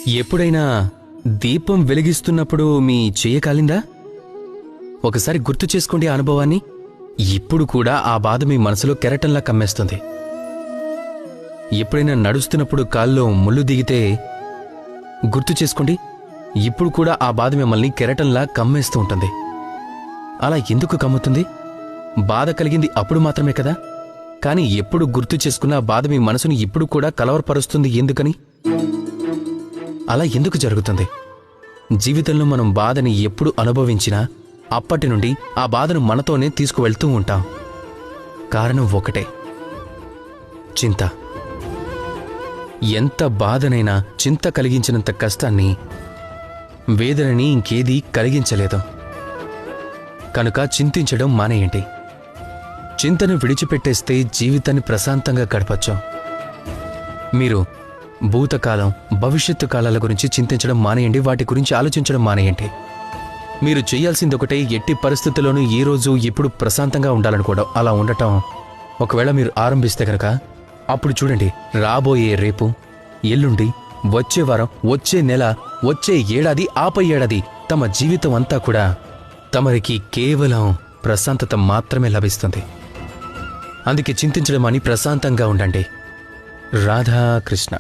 ఎప్పుడైనా దీపం వెలిగిస్తున్నప్పుడు మీ చెయ్యి కాలిందా? ఒకసారి గుర్తు చేసుకోండి ఆ అనుభవాన్ని. ఇప్పుడు కూడా ఆ బాధ మీ మనసులో కెరటంలా కమ్మేస్తుంది. ఎప్పుడైనా నడుస్తున్నప్పుడు కాల్లో ముళ్ళు దిగితే గుర్తు చేసుకోండి, ఇప్పుడు కూడా ఆ బాధ మిమ్మల్ని కెరటంలా కమ్మేస్తూ ఉంటుంది. అలా ఎందుకు కమ్ముతుంది? బాధ కలిగింది అప్పుడు మాత్రమే కదా. కానీ ఎప్పుడు గుర్తు చేసుకున్న ఆ బాధ మీ మనసుని ఇప్పుడు కూడా కలవరపరుస్తుంది. ఎందుకని? అలా ఎందుకు జరుగుతుంది? జీవితంలో మనం బాధని ఎప్పుడు అనుభవించినా అప్పటి నుండి ఆ బాధను మనతోనే తీసుకువెళ్తూ ఉంటాం. కారణం ఒకటే, చింత. ఎంత బాధనైనా చింత కలిగించినంత కష్టాన్ని, వేదనని ఇంకేదీ కలిగించలేదు. కనుక చింతించడం మానేయండి. చింతను విడిచిపెట్టేస్తే జీవితాన్ని ప్రశాంతంగా గడపచ్చు. మీరు భూతకాలం, భవిష్యత్తు కాలాల గురించి చింతించడం మానేయండి. వాటి గురించి ఆలోచించడం మానేయండి. మీరు చేయాల్సింది ఒకటే, ఎట్టి పరిస్థితుల్లోనూ ఈ రోజు ఇప్పుడు ప్రశాంతంగా ఉండాలనుకోవడం. అలా ఉండటం ఒకవేళ మీరు ఆరంభిస్తే కనుక అప్పుడు చూడండి, రాబోయే రేపు, ఎల్లుండి, వచ్చే వారం, వచ్చే నెల, వచ్చే ఏడాది, ఆపై ఏడాది, తమ జీవితం అంతా కూడా తమరికి కేవలం ప్రశాంతత మాత్రమే లభిస్తుంది. అందుకే చింతించడం అని ప్రశాంతంగా ఉండండి. రాధాకృష్ణ.